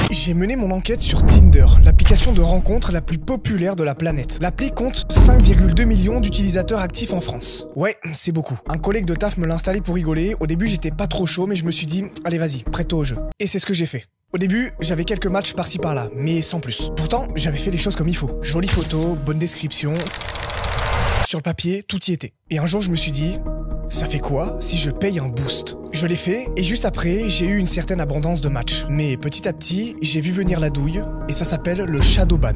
J'ai mené mon enquête sur Tinder, l'application de rencontre la plus populaire de la planète. L'appli compte 5,2 millions d'utilisateurs actifs en France. Ouais, c'est beaucoup. Un collègue de taf me l'a installé pour rigoler. Au début, j'étais pas trop chaud, mais je me suis dit, allez vas-y, prête-toi au jeu. Et c'est ce que j'ai fait. Au début, j'avais quelques matchs par-ci par-là, mais sans plus. Pourtant, j'avais fait les choses comme il faut. Jolie photo, bonne description. Sur le papier, tout y était. Et un jour, je me suis dit, ça fait quoi si je paye un boost? Je l'ai fait, et juste après, j'ai eu une certaine abondance de matchs. Mais petit à petit, j'ai vu venir la douille, et ça s'appelle le shadow ban.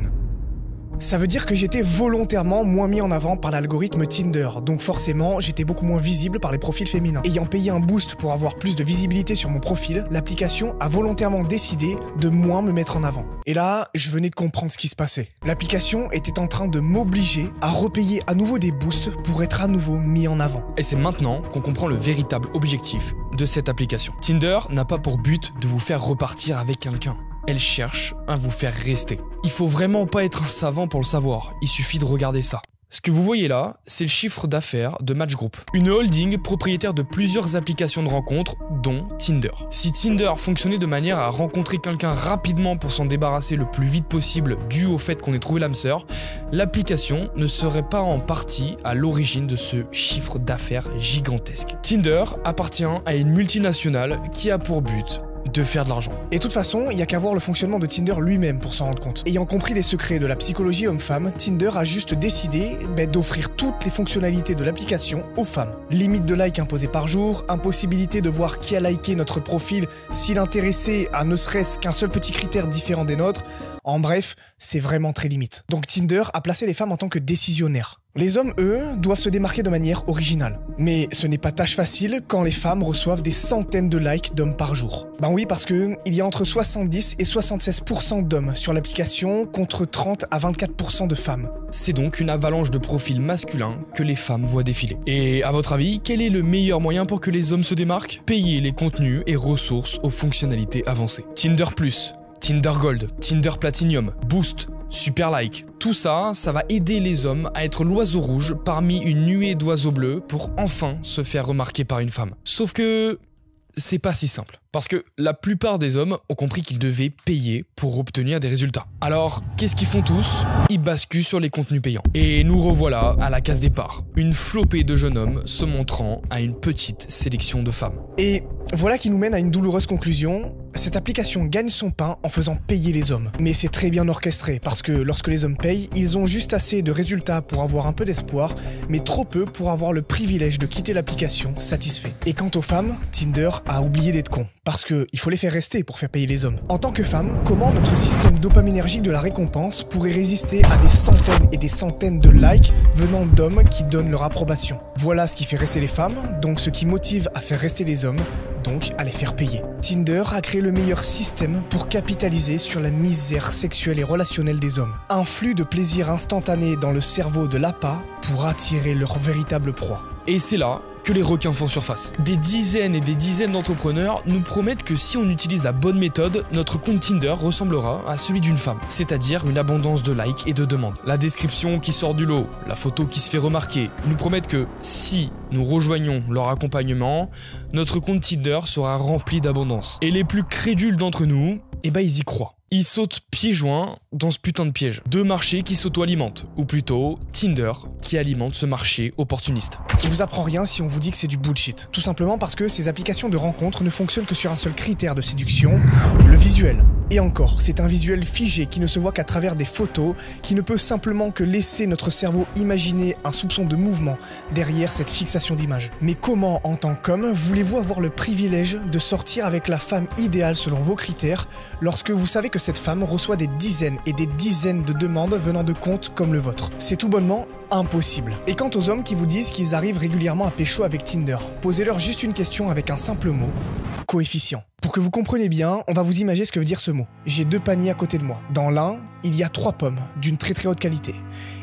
Ça veut dire que j'étais volontairement moins mis en avant par l'algorithme Tinder, donc forcément j'étais beaucoup moins visible par les profils féminins. Ayant payé un boost pour avoir plus de visibilité sur mon profil, l'application a volontairement décidé de moins me mettre en avant. Et là, je venais de comprendre ce qui se passait. L'application était en train de m'obliger à repayer à nouveau des boosts pour être à nouveau mis en avant. Et c'est maintenant qu'on comprend le véritable objectif de cette application. Tinder n'a pas pour but de vous faire repartir avec quelqu'un. Elle cherche à vous faire rester. Il faut vraiment pas être un savant pour le savoir, il suffit de regarder ça. Ce que vous voyez là, c'est le chiffre d'affaires de Match Group, une holding propriétaire de plusieurs applications de rencontres, dont Tinder. Si Tinder fonctionnait de manière à rencontrer quelqu'un rapidement pour s'en débarrasser le plus vite possible dû au fait qu'on ait trouvé l'âme sœur, l'application ne serait pas en partie à l'origine de ce chiffre d'affaires gigantesque. Tinder appartient à une multinationale qui a pour but de faire de l'argent. Et de toute façon, il n'y a qu'à voir le fonctionnement de Tinder lui-même pour s'en rendre compte. Ayant compris les secrets de la psychologie homme-femme, Tinder a juste décidé d'offrir toutes les fonctionnalités de l'application aux femmes. Limite de likes imposée par jour, impossibilité de voir qui a liké notre profil si l'intéressé a ne serait-ce qu'un seul petit critère différent des nôtres. En bref, c'est vraiment très limite. Donc Tinder a placé les femmes en tant que décisionnaires. Les hommes, eux, doivent se démarquer de manière originale. Mais ce n'est pas tâche facile quand les femmes reçoivent des centaines de likes d'hommes par jour. Ben oui, parce que il y a entre 70 et 76% d'hommes sur l'application contre 30 à 24% de femmes. C'est donc une avalanche de profils masculins que les femmes voient défiler. Et à votre avis, quel est le meilleur moyen pour que les hommes se démarquent? Payer les contenus et ressources aux fonctionnalités avancées. Tinder Plus, Tinder Gold, Tinder Platinum, Boost, Super Like. Tout ça, ça va aider les hommes à être l'oiseau rouge parmi une nuée d'oiseaux bleus pour enfin se faire remarquer par une femme. Sauf que c'est pas si simple. Parce que la plupart des hommes ont compris qu'ils devaient payer pour obtenir des résultats. Alors, qu'est-ce qu'ils font tous? Ils basculent sur les contenus payants. Et nous revoilà à la case départ. Une flopée de jeunes hommes se montrant à une petite sélection de femmes. Et voilà qui nous mène à une douloureuse conclusion. Cette application gagne son pain en faisant payer les hommes. Mais c'est très bien orchestré parce que lorsque les hommes payent, ils ont juste assez de résultats pour avoir un peu d'espoir, mais trop peu pour avoir le privilège de quitter l'application satisfait. Et quant aux femmes, Tinder a oublié d'être con. Parce qu'il faut les faire rester pour faire payer les hommes. En tant que femme, comment notre système dopaminergique de la récompense pourrait résister à des centaines et des centaines de likes venant d'hommes qui donnent leur approbation? Voilà ce qui fait rester les femmes, donc ce qui motive à faire rester les hommes, donc à les faire payer. Tinder a créé le meilleur système pour capitaliser sur la misère sexuelle et relationnelle des hommes. Un flux de plaisir instantané dans le cerveau de l'appât pour attirer leur véritable proie. Et c'est là que les requins font surface. Des dizaines et des dizaines d'entrepreneurs nous promettent que si on utilise la bonne méthode, notre compte Tinder ressemblera à celui d'une femme, c'est-à-dire une abondance de likes et de demandes. La description qui sort du lot, la photo qui se fait remarquer, nous promettent que si nous rejoignons leur accompagnement, notre compte Tinder sera rempli d'abondance. Et les plus crédules d'entre nous, ils y croient. Ils sautent pieds joints dans ce putain de piège. Deux marchés qui s'auto-alimentent, ou plutôt Tinder qui alimente ce marché opportuniste. Je vous apprends rien si on vous dit que c'est du bullshit. Tout simplement parce que ces applications de rencontres ne fonctionnent que sur un seul critère de séduction, le visuel. Et encore, c'est un visuel figé qui ne se voit qu'à travers des photos, qui ne peut simplement que laisser notre cerveau imaginer un soupçon de mouvement derrière cette fixation d'image. Mais comment, en tant qu'homme, voulez-vous avoir le privilège de sortir avec la femme idéale selon vos critères, lorsque vous savez que cette femme reçoit des dizaines et des dizaines de demandes venant de comptes comme le vôtre? C'est tout bonnement impossible. Et quant aux hommes qui vous disent qu'ils arrivent régulièrement à pécho avec Tinder, posez-leur juste une question avec un simple mot: coefficient. Pour que vous compreniez bien, on va vous imager ce que veut dire ce mot. J'ai deux paniers à côté de moi. Dans l'un, il y a 3 pommes d'une très très haute qualité.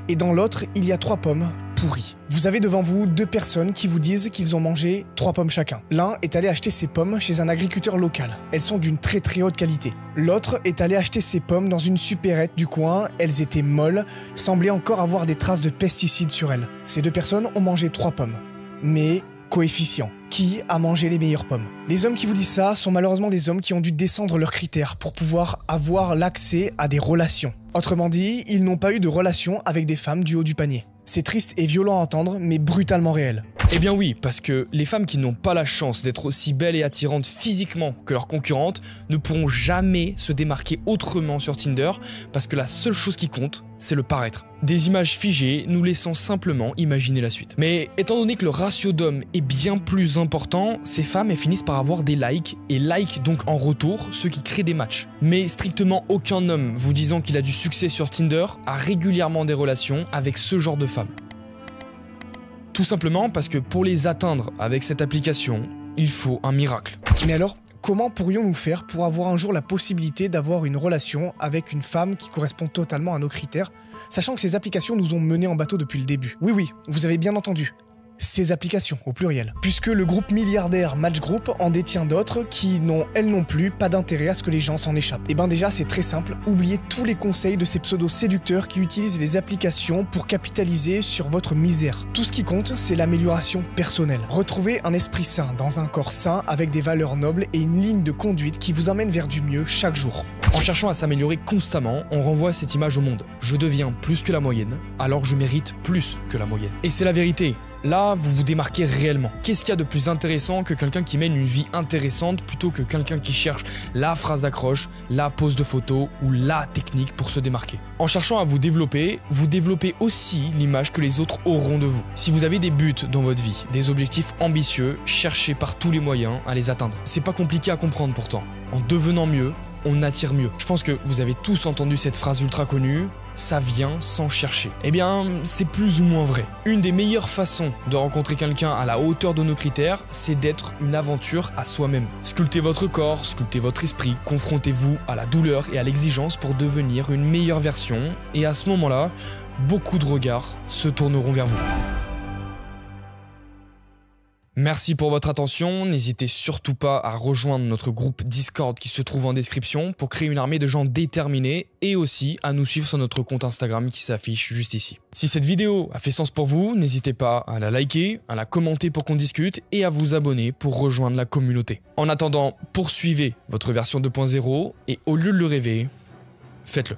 Et dans l'autre, il y a 3 pommes pourries. Vous avez devant vous 2 personnes qui vous disent qu'ils ont mangé 3 pommes chacun. L'un est allé acheter ses pommes chez un agriculteur local. Elles sont d'une très très haute qualité. L'autre est allé acheter ses pommes dans une supérette du coin. Elles étaient molles, semblaient encore avoir des traces de pesticides sur elles. Ces 2 personnes ont mangé 3 pommes. Mais coefficient. qui a mangé les meilleures pommes. Les hommes qui vous disent ça sont malheureusement des hommes qui ont dû descendre leurs critères pour pouvoir avoir l'accès à des relations. Autrement dit, ils n'ont pas eu de relation avec des femmes du haut du panier. C'est triste et violent à entendre, mais brutalement réel. Eh bien oui, parce que les femmes qui n'ont pas la chance d'être aussi belles et attirantes physiquement que leurs concurrentes ne pourront jamais se démarquer autrement sur Tinder, parce que la seule chose qui compte, c'est le paraître. Des images figées nous laissant simplement imaginer la suite. Mais étant donné que le ratio d'hommes est bien plus important, ces femmes elles finissent par avoir des likes, et like donc en retour ceux qui créent des matchs. Mais strictement aucun homme vous disant qu'il a du succès sur Tinder a régulièrement des relations avec ce genre de femmes. Tout simplement parce que pour les atteindre avec cette application, il faut un miracle. Mais alors, comment pourrions-nous faire pour avoir un jour la possibilité d'avoir une relation avec une femme qui correspond totalement à nos critères, sachant que ces applications nous ont menés en bateau depuis le début? Oui, vous avez bien entendu. Ces applications, au pluriel. Puisque le groupe milliardaire Match Group en détient d'autres qui n'ont, elles non plus, pas d'intérêt à ce que les gens s'en échappent. Et ben déjà, c'est très simple, oubliez tous les conseils de ces pseudo-séducteurs qui utilisent les applications pour capitaliser sur votre misère. Tout ce qui compte, c'est l'amélioration personnelle. Retrouvez un esprit sain dans un corps sain avec des valeurs nobles et une ligne de conduite qui vous emmène vers du mieux chaque jour. En cherchant à s'améliorer constamment, on renvoie cette image au monde. Je deviens plus que la moyenne, alors je mérite plus que la moyenne. Et c'est la vérité. Là, vous vous démarquez réellement. Qu'est-ce qu'il y a de plus intéressant que quelqu'un qui mène une vie intéressante plutôt que quelqu'un qui cherche la phrase d'accroche, la pose de photo ou la technique pour se démarquer? En cherchant à vous développez aussi l'image que les autres auront de vous. Si vous avez des buts dans votre vie, des objectifs ambitieux, cherchez par tous les moyens à les atteindre. C'est pas compliqué à comprendre pourtant. En devenant mieux, on attire mieux. Je pense que vous avez tous entendu cette phrase ultra connue, ça vient sans chercher. Eh bien, c'est plus ou moins vrai. Une des meilleures façons de rencontrer quelqu'un à la hauteur de nos critères, c'est d'être une aventure à soi-même. Sculptez votre corps, sculptez votre esprit, confrontez-vous à la douleur et à l'exigence pour devenir une meilleure version, et à ce moment-là, beaucoup de regards se tourneront vers vous. Merci pour votre attention, n'hésitez surtout pas à rejoindre notre groupe Discord qui se trouve en description pour créer une armée de gens déterminés et aussi à nous suivre sur notre compte Instagram qui s'affiche juste ici. Si cette vidéo a fait sens pour vous, n'hésitez pas à la liker, à la commenter pour qu'on discute et à vous abonner pour rejoindre la communauté. En attendant, poursuivez votre version 2.0 et au lieu de le rêver, faites-le.